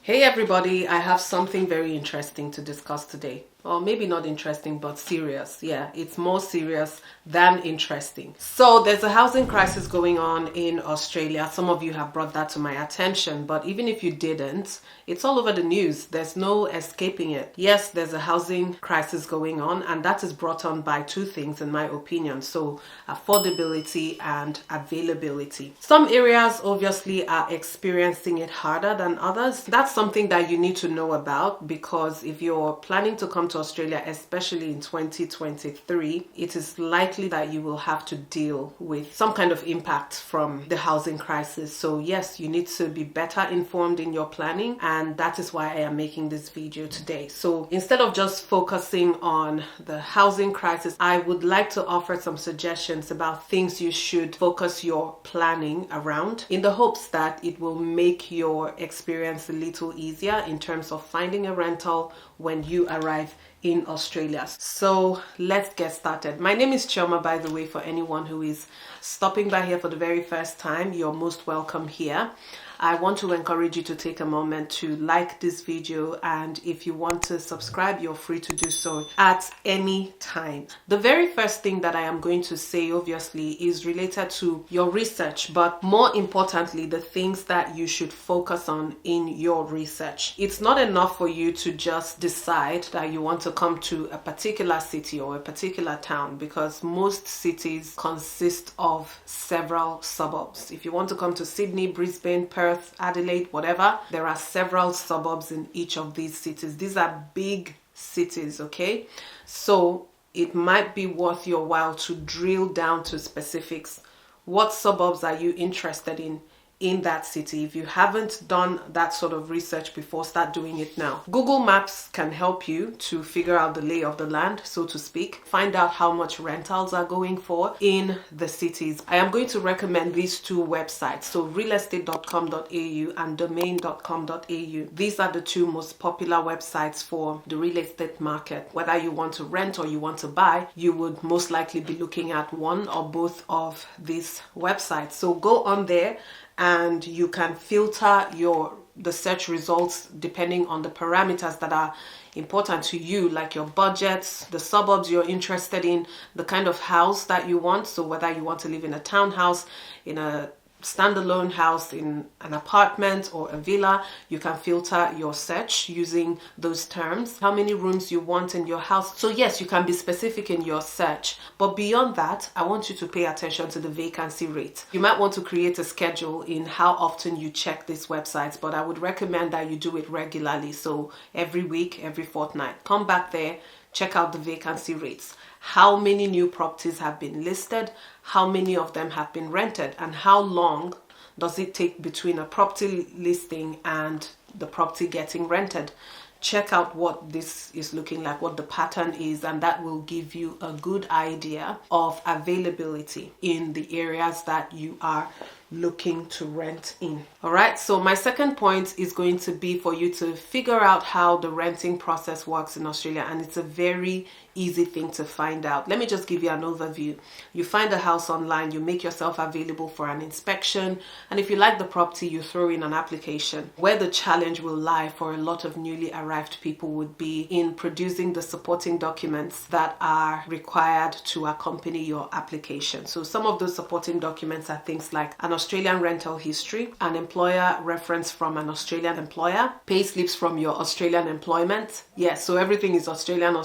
Hey everybody, I have something very interesting to discuss today. Or maybe not interesting, but serious. Yeah, it's more serious than interesting. So there's a housing crisis going on in Australia. Some of you have brought that to my attention, but even if you didn't, it's all over the news. There's no escaping it. Yes, there's a housing crisis going on, and that is brought on by two things, in my opinion. So affordability and availability. Some areas obviously are experiencing it harder than others. That's something that you need to know about, because if you're planning to come to Australia, especially in 2023, it is likely that you will have to deal with some kind of impact from the housing crisis. So yes, you need to be better informed in your planning, and that is why I am making this video today. So instead of just focusing on the housing crisis, I would like to offer some suggestions about things you should focus your planning around, in the hopes that it will make your experience a little easier in terms of finding a rental when you arrive in Australia. So let's get started. My name is Chioma, by the way, for anyone who is stopping by here for the very first time. You're most welcome here. I want to encourage you to take a moment to like this video, and if you want to subscribe, you're free to do so at any time. The very first thing that I am going to say, obviously, is related to your research, but more importantly, the things that you should focus on in your research. It's not enough for you to just decide that you want to come to a particular city or a particular town, because most cities consist of several suburbs. If you want to come to Sydney, Brisbane, Perth, Adelaide, whatever, there are several suburbs in each of these cities. These are big cities, okay? So it might be worth your while to drill down to specifics. What suburbs are you interested in that city? If you haven't done that sort of research before, start doing it now. Google Maps can help you to figure out the lay of the land, so to speak. Find out how much rentals are going for in the cities. I am going to recommend these two websites, so realestate.com.au and domain.com.au. These are the two most popular websites for the real estate market. Whether you want to rent or you want to buy, you would most likely be looking at one or both of these websites. So go on there, and you can filter the search results depending on the parameters that are important to you, like your budgets, the suburbs you're interested in, the kind of house that you want. So whether you want to live in a townhouse, in a standalone house, in an apartment or a villa, you can filter your search using those terms. How many rooms you want in your house. So yes, you can be specific in your search, but beyond that, I want you to pay attention to the vacancy rate. You might want to create a schedule in how often you check these websites, but I would recommend that you do it regularly. So every week, every fortnight, come back there, check out the vacancy rates. How many new properties have been listed? How many of them have been rented? And how long does it take between a property listing and the property getting rented? Check out what this is looking like, what the pattern is, and that will give you a good idea of availability in the areas that you are looking to rent in. All right, so my second point is going to be for you to figure out how the renting process works in Australia, and it's a very easy thing to find out. Let me just give you an overview. You find a house online, you make yourself available for an inspection, and if you like the property, you throw in an application. Where the challenge will lie for a lot of newly arrived people would be in producing the supporting documents that are required to accompany your application. So some of those supporting documents are things like an Australian rental history, an employer reference from an Australian employer, pay slips from your Australian employment. Yes, so everything is Australian.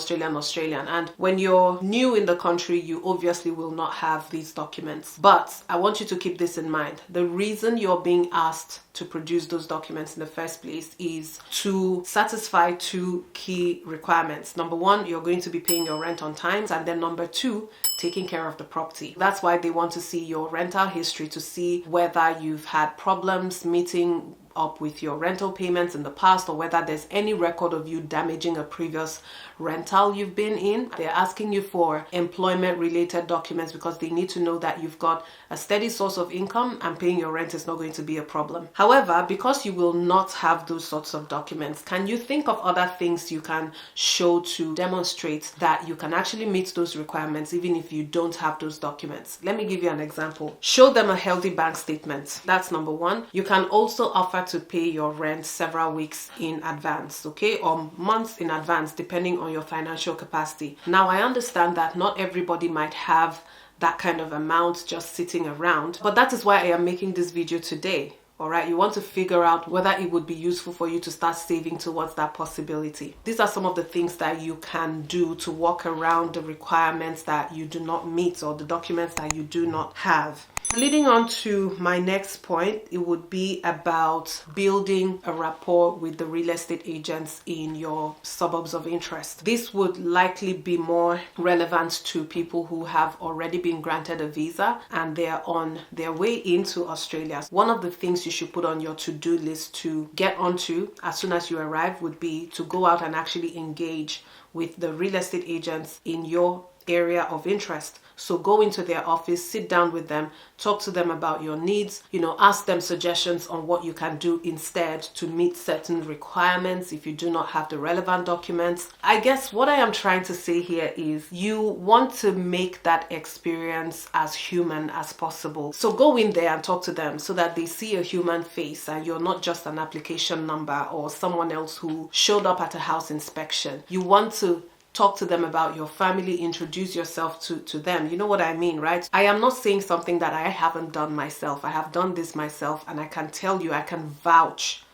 And when you're new in the country, you obviously will not have these documents. But I want you to keep this in mind. The reason you're being asked to produce those documents in the first place is to satisfy two key requirements. Number one, you're going to be paying your rent on time, and then number two, taking care of the property. That's why they want to see your rental history, to see whether you've had problems meeting up with your rental payments in the past, or whether there's any record of you damaging a previous rental you've been in. They're asking you for employment related documents because they need to know that you've got a steady source of income and paying your rent is not going to be a problem. However, because you will not have those sorts of documents, can you think of other things you can show to demonstrate that you can actually meet those requirements even if you don't have those documents? Let me give you an example. Show them a healthy bank statement. That's number one. You can also offer required to pay your rent several weeks in advance, okay, or months in advance, depending on your financial capacity. Now, I understand that not everybody might have that kind of amount just sitting around, but that is why I am making this video today. All right, you want to figure out whether it would be useful for you to start saving towards that possibility. These are some of the things that you can do to walk around the requirements that you do not meet or the documents that you do not have. Leading on to my next point, it would be about building a rapport with the real estate agents in your suburbs of interest. This would likely be more relevant to people who have already been granted a visa and they're on their way into Australia. One of the things you should put on your to-do list to get onto as soon as you arrive would be to go out and actually engage with the real estate agents in your area of interest. So go into their office, sit down with them, talk to them about your needs, ask them suggestions on what you can do instead to meet certain requirements if you do not have the relevant documents. I guess what I am trying to say here is you want to make that experience as human as possible. So go in there and talk to them so that they see a human face and you're not just an application number or someone else who showed up at a house inspection. You want to talk to them about your family, introduce yourself to them. You know what I mean, right? I am not saying something that I haven't done myself. I have done this myself and I can tell you, I can vouch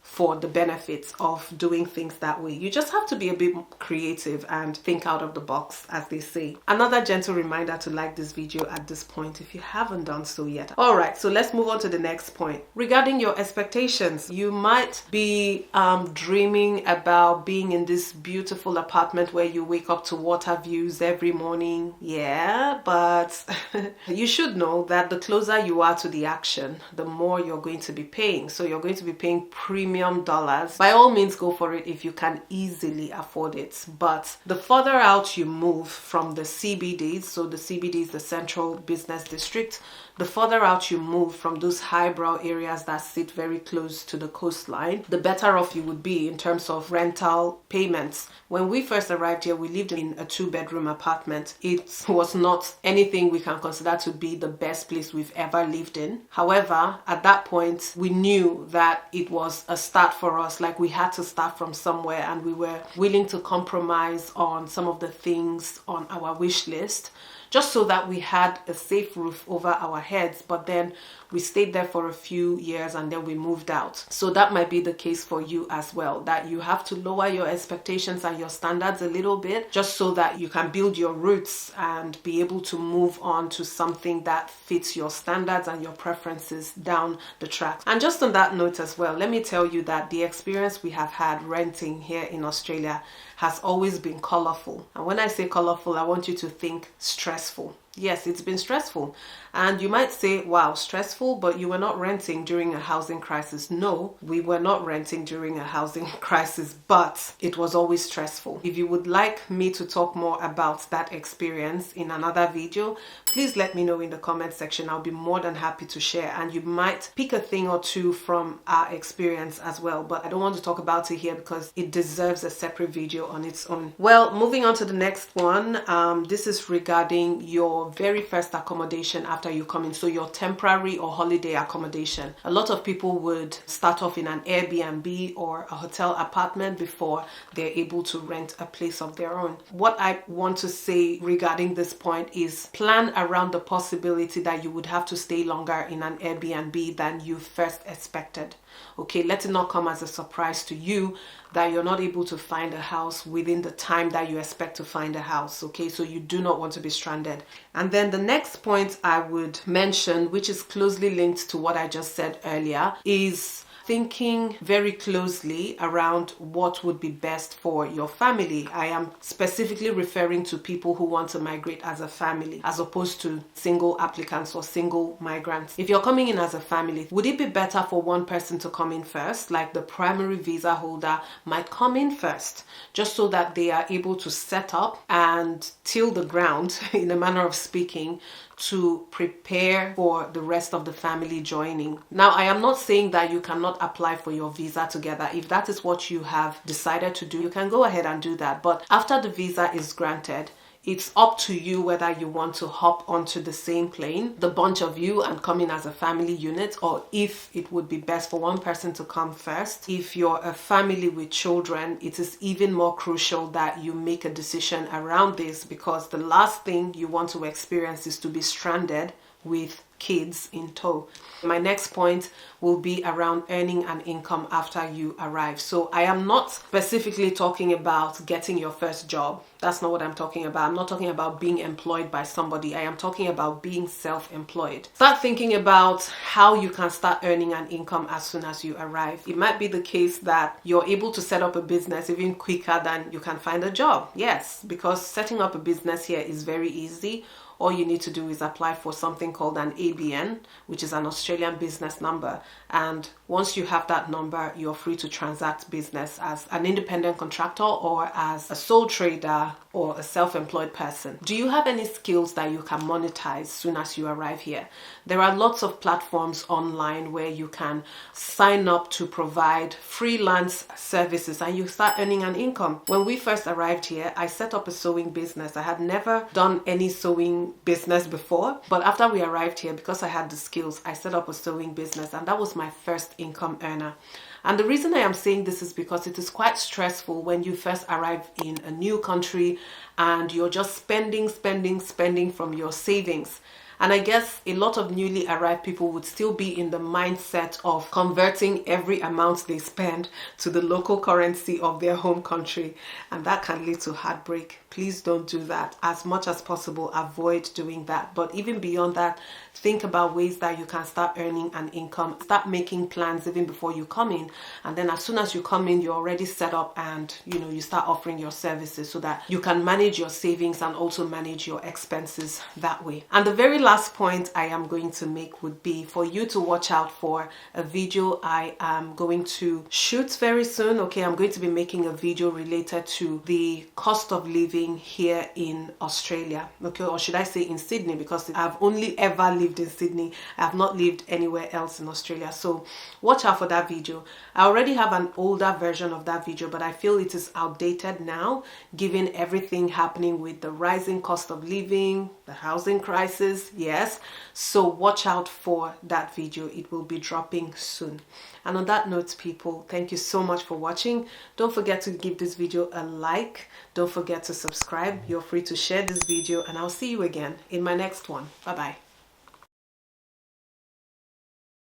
for the benefits of doing things that way. You just have to be a bit creative and think out of the box, as they say. Another gentle reminder to like this video at this point if you haven't done so yet. All right, so let's move on to the next point. Regarding your expectations, you might be dreaming about being in this beautiful apartment where you wake up to water views every morning. Yeah, but you should know that the closer you are to the action, the more you're going to be paying. So you're going to be paying premium dollars. By all means, go for it if you can easily afford it. But the further out you move from the CBDs, so the CBD is the Central Business District, the further out you move from those highbrow areas that sit very close to the coastline, the better off you would be in terms of rental payments. When we first arrived here, we lived in a 2-bedroom apartment. It was not anything we can consider to be the best place we've ever lived in. However, at that point, we knew that it was a start for us. Like, we had to start from somewhere and we were willing to compromise on some of the things on our wish list, just so that we had a safe roof over our heads. But then we stayed there for a few years and then we moved out. So that might be the case for you as well, that you have to lower your expectations and your standards a little bit, just so that you can build your roots and be able to move on to something that fits your standards and your preferences down the track. And just on that note as well, let me tell you that the experience we have had renting here in Australia has always been colorful. And when I say colorful, I want you to think stressful. Yes, it's been stressful. And you might say, wow, stressful, but you were not renting during a housing crisis. No, we were not renting during a housing crisis, but it was always stressful. If you would like me to talk more about that experience in another video, please let me know in the comment section. I'll be more than happy to share. And you might pick a thing or two from our experience as well, but I don't want to talk about it here because it deserves a separate video on its own. Well, moving on to the next one. This is regarding your very first accommodation after you come in, so your temporary or holiday accommodation. A lot of people would start off in an Airbnb or a hotel apartment before they're able to rent a place of their own. What I want to say regarding this point is plan around the possibility that you would have to stay longer in an Airbnb than you first expected. Okay, let it not come as a surprise to you that you're not able to find a house within the time that you expect to find a house. Okay, so you do not want to be stranded. And then the next point I would mention, which is closely linked to what I just said earlier, is thinking very closely around what would be best for your family. I am specifically referring to people who want to migrate as a family, as opposed to single applicants or single migrants. If you're coming in as a family, would it be better for one person to come in first, like the primary visa holder might come in first, just so that they are able to set up and till the ground, in a manner of speaking, to prepare for the rest of the family joining. Now, I am not saying that you cannot apply for your visa together. If that is what you have decided to do, you can go ahead and do that. But after the visa is granted, It's up to you whether you want to hop onto the same plane, the bunch of you, and come in as a family unit, or if it would be best for one person to come first. If you're a family with children, it is even more crucial that you make a decision around this, because the last thing you want to experience is to be stranded with kids in tow. My next point will be around earning an income after you arrive. So I am not specifically talking about getting your first job. That's not what I'm talking about. I'm not talking about being employed by somebody. I am talking about being self-employed. Start thinking about how you can start earning an income as soon as you arrive. It might be the case that you're able to set up a business even quicker than you can find a job. Yes, because setting up a business here is very easy. All you need to do is apply for something called an ABN, which is an Australian business number. And once you have that number, you're free to transact business as an independent contractor or as a sole trader or a self-employed person. Do you have any skills that you can monetize as soon as you arrive here? There are lots of platforms online where you can sign up to provide freelance services and you start earning an income. When we first arrived here, I set up a sewing business. I had never done any sewing business before, but after we arrived here, because I had the skills, I set up a sewing business, and that was my first income earner. And the reason I am saying this is because it is quite stressful when you first arrive in a new country and you're just spending from your savings. And I guess a lot of newly arrived people would still be in the mindset of converting every amount they spend to the local currency of their home country. And that can lead to heartbreak. Please don't do that. As much as possible, avoid doing that. But even beyond that, think about ways that you can start earning an income. Start making plans even before you come in. And then as soon as you come in, you're already set up and you start offering your services so that you can manage your savings and also manage your expenses that way. And the very last point I am going to make would be for you to watch out for a video I am going to shoot very soon. Okay, I'm going to be making a video related to the cost of living here in Australia. Okay, or should I say in Sydney, because I've only ever lived in Sydney. I have not lived anywhere else in Australia. So watch out for that video. I already have an older version of that video, but I feel it is outdated now, given everything happening with the rising cost of living, the housing crisis. Yes, so watch out for that video. It will be dropping soon. And on that note, people, thank you so much for watching. Don't forget to give this video a like. Don't forget to subscribe. You're free to share this video, and I'll see you again in my next one. Bye bye.